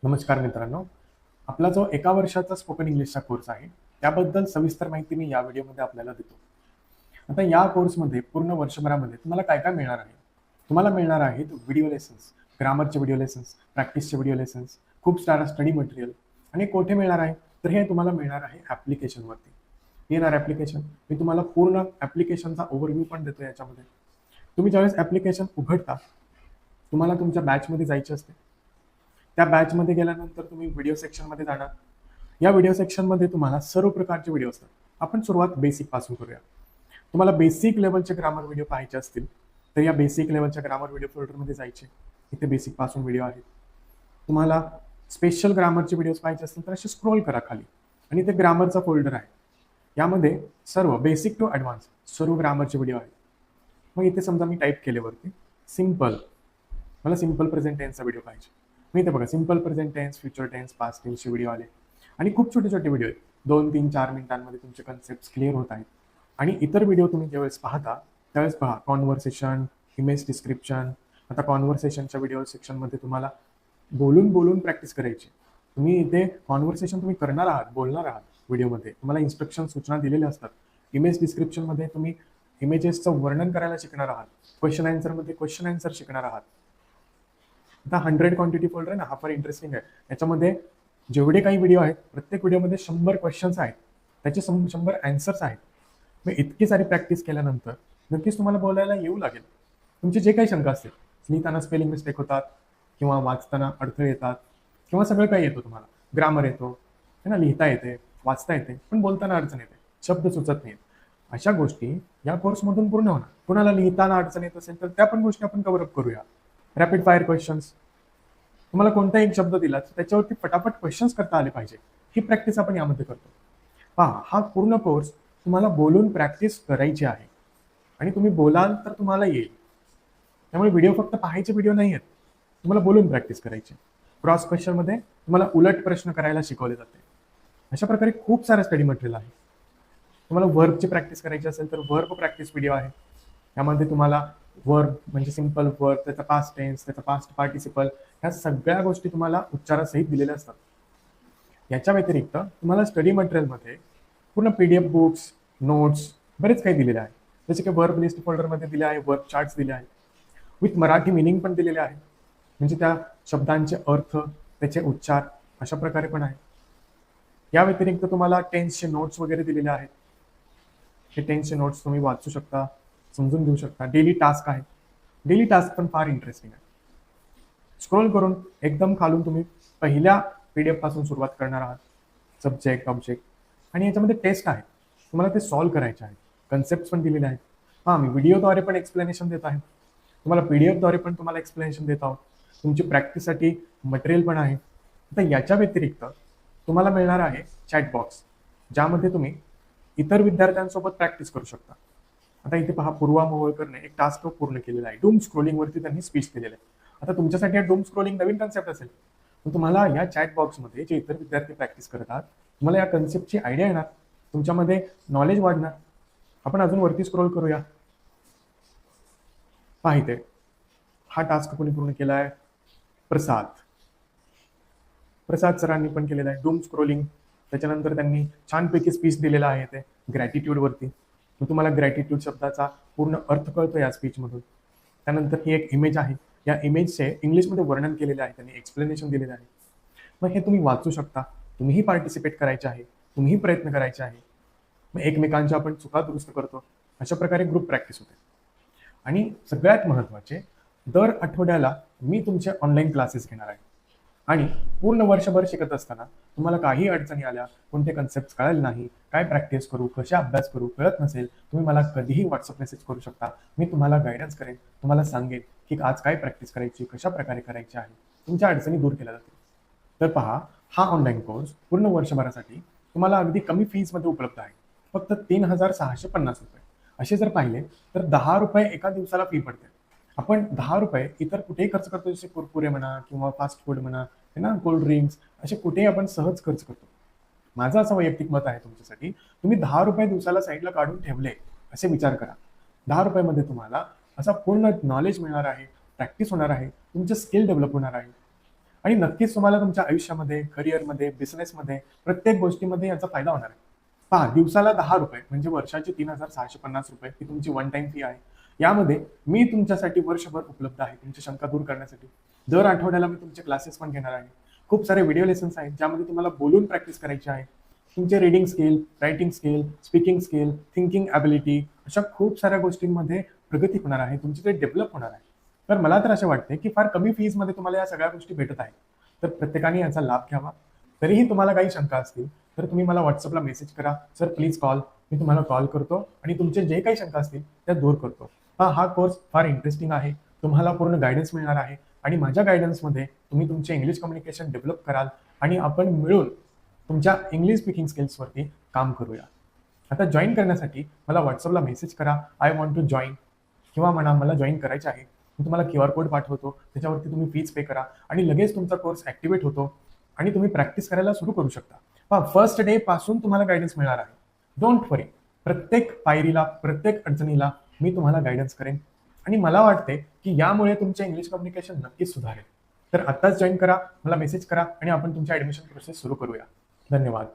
नमस्कार मित्रांनो. आपला जो एका वर्षाचा स्पोकन इंग्लिशचा कोर्स आहे, त्याबद्दल सविस्तर माहिती मी या व्हिडिओमध्ये आपल्याला देतो. आता या कोर्समध्ये पूर्ण वर्षभरामध्ये तुम्हाला काय-काय मिळणार आहे? तुम्हाला मिळणार आहेत व्हिडिओ लेसन्स, ग्रामरचे व्हिडिओ लेसन्स, प्रॅक्टिसचे व्हिडिओ लेसन्स, खूप सारा स्टडी मटेरियल आणि कोठे मिळणार आहे? तर हे तुम्हाला मिळणार आहे ॲप्लिकेशनवरती. येणार ॲप्लिकेशन. मी तुम्हाला पूर्ण ॲप्लिकेशनचा ओव्हरव्ह्यू पण देतो याच्यामध्ये. तुम्ही ज्यावेळेस ॲप्लिकेशन उघडता, तुम्हाला तुमच्या बॅचमध्ये जायचे असते. त्या बॅचमध्ये गेल्यानंतर तुम्ही व्हिडिओ सेक्शनमध्ये जाणार. या व्हिडिओ सेक्शनमध्ये तुम्हाला सर्व प्रकारचे व्हिडिओ असतात. आपण सुरुवात बेसिक पासून करूया. तुम्हाला बेसिक लेवलचे ग्रामर व्हिडिओ पाहायचे असतील तर या बेसिक लेवलच्या ग्रामर व्हिडिओ फोल्डरमध्ये जायचे. इथे बेसिक पासून व्हिडिओ आहेत. तुम्हाला स्पेशल ग्रामरचे व्हिडिओज पाहायचे असतील तर असे स्क्रोल करा खाली आणि इथे ग्रामरचा फोल्डर आहे. यामध्ये सर्व बेसिक टू ॲडव्हान्स सर्व ग्रामरचे व्हिडिओ आहेत. मग इथे समजा मी टाईप केले वरती सिम्पल, मला सिम्पल प्रेझेंट टेन्सचा व्हिडिओ पाहिजे. मी इथे बघा simple present tense, future tense, past टेन्सचे व्हिडिओ आले आणि खूप छोटे छोटे व्हिडिओ आहेत. 2-3-4 मिनिटांमध्ये तुमचे कन्सेप्ट क्लिअर होत आहेत. आणि इतर व्हिडिओ तुम्ही ज्यावेळेस पाहता त्यावेळेस पहा कॉन्व्हर्सेशन, इमेज डिस्क्रिप्शन. आता कॉन्व्हर्सेशनच्या व्हिडिओ सेक्शनमध्ये तुम्हाला बोलून बोलून प्रॅक्टिस करायची. तुम्ही इथे कॉन्व्हर्सेशन तुम्ही करणार आहात, बोलणार आहात व्हिडिओमध्ये. तुम्हाला इन्स्ट्रक्शन सूचना दिलेल्या असतात. इमेज डिस्क्रिप्शनमध्ये तुम्ही इमेजेसचं वर्णन करायला शिकणार आहात. क्वेश्चन आन्सरमध्ये क्वेश्चन आन्सर शिकणार आहात. आता 100 क्वांटिटी फोल्डर आहे ना, हा फार इंटरेस्टिंग आहे. याच्यामध्ये जेवढे काही व्हिडिओ आहेत प्रत्येक व्हिडिओमध्ये 100 क्वेश्चन्स आहेत, त्याचे 100 आन्सर्स आहेत. मग इतकी सारी प्रॅक्टिस केल्यानंतर नक्कीच तुम्हाला बोलायला येऊ लागेल. तुमचे जे काही शंका असतील, लिहिताना स्पेलिंग मिस्टेक होतात किंवा वाचताना अडथळे येतात किंवा सगळं काही येतो, तुम्हाला ग्रामर येतो है ना, लिहिता येते, वाचता येते, पण बोलताना अडचण येते, शब्द सुचत नाहीत. अशा गोष्टी या कोर्समधून पूर्ण होणार. कुणाला लिहिताना अडचण येत असेल तर त्या पण गोष्टी आपण कव्हर अप करूया. रॅपिड फायर क्वेश्चन्स, तुम्हाला कोणता एक शब्द दिला तर त्याच्यावरती फटाफट क्वेश्चन्स करता आले पाहिजे, ही प्रॅक्टिस आपण यामध्ये करतो. पहा, हा पूर्ण कोर्स तुम्हाला बोलून प्रॅक्टिस करायची आहे आणि तुम्ही बोलाल तर तुम्हाला येईल. त्यामुळे व्हिडिओ फक्त पाहायचे व्हिडिओ नाही आहेत, तुम्हाला बोलून प्रॅक्टिस करायची. क्रॉस क्वेश्चनमध्ये तुम्हाला उलट प्रश्न करायला शिकवले जाते. अशा प्रकारे खूप सारं स्टडी मटेरियल आहे. तुम्हाला वर्बची प्रॅक्टिस करायची असेल तर वर्ब प्रॅक्टिस व्हिडिओ आहे. यामध्ये तुम्हाला वर्ब म्हणजे सिंपल वर्ब, त्याचा पास्ट टेन्स, त्याचा पास्ट पार्टिसिपल, ह्या सगळ्या गोष्टी तुम्हाला उच्चारासहित दिलेल्या असतात. याच्या व्यतिरिक्त तुम्हाला स्टडी मटेरियलमध्ये पूर्ण PDF बुक्स, नोट्स बरेच काही दिलेले आहे. जसे की वर्ब लिस्ट फोल्डरमध्ये दिले आहे, वर्ब चार्ट्स दिले आहे, विथ मराठी मिनिंग पण दिलेले आहे. म्हणजे त्या शब्दांचे अर्थ, त्याचे उच्चार अशा प्रकारे पण आहे. या व्यतिरिक्त तुम्हाला टेन्सचे नोट्स वगैरे दिलेले आहेत. हे टेन्सचे नोट्स तुम्ही वाचू शकता, समजून घेऊ शकता. डेली टास्क आहे. डेली टास्क पण फार इंटरेस्टिंग आहे. स्क्रोल करून एकदम खालून तुम्ही पहिल्या PDF पासून सुरुवात करणार आहात. सब्जेक्ट, ऑब्जेक्ट आणि याच्यामध्ये टेस्ट आहे. तुम्हाला ते सॉल्व्ह करायचे आहे. कन्सेप्ट पण दिलेले आहेत. हां, मी व्हिडिओद्वारे पण एक्सप्लेनेशन देत आहे. तुम्हाला PDF द्वारे पण तुम्हाला एक्सप्लेनेशन देत आहोत. तुमची प्रॅक्टिससाठी मटेरियल पण आहे. आता याच्या व्यतिरिक्त तुम्हाला मिळणार आहे चॅट बॉक्स, ज्यामध्ये तुम्ही इतर विद्यार्थ्यांसोबत प्रॅक्टिस करू शकता. आता इथे पहा, पूर्वा मोहोळकरने एक टास्क पूर्ण केलेला आहे. डूम स्क्रोलिंगवरती त्यांनी स्पीच दिलेलं आहे. आता तुमच्यासाठी हा डूम स्क्रोलिंग नवीन कन्सेप्ट असेल, पण तुम्हाला या चॅट बॉक्समध्ये जे इतर विद्यार्थी प्रॅक्टिस करतात, तुम्हाला या कन्सेप्टची आयडिया येणार, तुमच्यामध्ये नॉलेज वाढणार. आपण अजून वरती स्क्रोल करूया. पहा इथे हा टास्क कोणी पूर्ण केला आहे? प्रसाद सरांनी पण केलेला आहे डूम स्क्रोलिंग. त्याच्यानंतर त्यांनी छानपैकी स्पीच दिलेला आहे ते ग्रॅटिट्यूडवरती. मग तुम्हाला ग्रॅटिट्यूड शब्दाचा पूर्ण अर्थ कळतो या स्पीचमधून. त्यानंतर ही एक इमेज आहे. या इमेजचे इंग्लिशमध्ये वर्णन केलेले आहे, त्यांनी एक्सप्लेनेशन दिलेलं आहे. मग हे तुम्ही वाचू शकता. तुम्हीही पार्टिसिपेट करायचे आहे, तुम्हीही प्रयत्न करायचे आहे. मग एकमेकांच्या आपण चुका दुरुस्त करतो. अशा प्रकारे ग्रुप प्रॅक्टिस होते. आणि सगळ्यात महत्त्वाचे, दर आठवड्याला मी तुमचे ऑनलाईन क्लासेस घेणार आहे. आणि पूर्ण वर्षभर शिकत असताना तुम्हाला काही अडचणी आल्या, कोणते कन्सेप्ट कळाले नाही, काय प्रॅक्टिस करू, कशा अभ्यास करू कळत नसेल, तुम्ही मला कधीही व्हॉट्सअप मेसेज करू शकता. मी तुम्हाला गायडन्स करेन, तुम्हाला सांगेन की आज काय प्रॅक्टिस करायची, कशा प्रकारे करायची आहे. तुमच्या अडचणी दूर केल्या जातील. तर पहा, हा ऑनलाईन कोर्स पूर्ण वर्षभरासाठी तुम्हाला अगदी कमी फीजमध्ये उपलब्ध आहे. फक्त 3650 रुपये. असे जर पाहिले तर 10 रुपये एका दिवसाला फी पडते. आपण 10 रुपये इतर कुठेही खर्च करतो, जसे कुरकुरे म्हणा किंवा फास्ट फूड म्हणा, है ना, कोल्ड ड्रिंक्स, असे कुठेही आपण सहज खर्च करतो. माझं असं वैयक्तिक मत आहे तुमच्यासाठी, तुम्ही 10 रुपये दिवसाला साईडला काढून ठेवले असे विचार करा. 10 रुपयामध्ये तुम्हाला असा पूर्ण नॉलेज मिळणार आहे, प्रॅक्टिस होणार आहे, तुमचं स्किल डेव्हलप होणार आहे. आणि नक्कीच तुम्हाला तुमच्या आयुष्यामध्ये, करिअरमध्ये, बिझनेसमध्ये प्रत्येक गोष्टीमध्ये याचा फायदा होणार आहे. पहा, दिवसाला ₹10 म्हणजे वर्षाचे ₹3,650 ही तुमची वन टाईम फी आहे. यामध्ये मी तुमच्यासाठी वर्षभर उपलब्ध आहे तुमच्या शंका दूर करण्यासाठी. दर आठवड्याला मी तुमचे क्लासेस पण घेणार आहे. खूप सारे व्हिडिओ लेसन्स आहेत ज्यामध्ये तुम्हाला बोलून प्रॅक्टिस करायची आहे. तुमचे reading skill, writing skill, speaking skill, thinking ability अशा खूप साऱ्या गोष्टींमध्ये प्रगती होणार आहे. तुमची ते डेव्हलप होणार आहे. तर मला तर असे वाटते की फार कमी फीजमध्ये तुम्हाला या सगळ्या गोष्टी भेटत आहेत. तर प्रत्येकाने याचा लाभ घ्यावा. तरीही तुम्हाला काही शंका असतील तर तुम्ही मला व्हॉट्सअपला मेसेज करा, सर प्लीज कॉल. मी तुम्हाला कॉल करतो आणि तुमचे जे काही शंका असतील त्या दूर करतो. हा कोर्स फार इंटरेस्टिंग आहे. तुम्हाला पूर्ण गायडन्स मिळणार आहे आणि माझ्या गायडन्समध्ये तुम्ही तुमचे इंग्लिश कम्युनिकेशन डेव्हलप कराल आणि आपण मिळून तुमच्या इंग्लिश स्पीकिंग स्किल्सवरती काम करूया. आता जॉईन करण्यासाठी मला व्हॉट्सअपला मेसेज करा, आय वॉन्ट टू जॉईन, किंवा म्हणा मला जॉईन करायचे आहे. मी तुम्हाला QR कोड पाठवतो, त्याच्यावरती तुम्ही फीज पे करा आणि लगेच तुमचा कोर्स ॲक्टिव्हेट होतो आणि तुम्ही प्रॅक्टिस करायला सुरू करू शकता. पहा, फर्स्ट डे पासून तुम्हाला गायडन्स मिळणार आहे. डोंट वरी. प्रत्येक पायरीला, प्रत्येक अडचणीला मी तुम्हाला गायडन्स करेन आणि मला वाटते की यामुळे तुमचे इंग्लिश कम्युनिकेशन नक्कीच सुधारेल. तर आत्ताच जॉईन करा, मला मेसेज करा आणि आपण तुमची ॲडमिशन प्रोसेस सुरू करूया. धन्यवाद.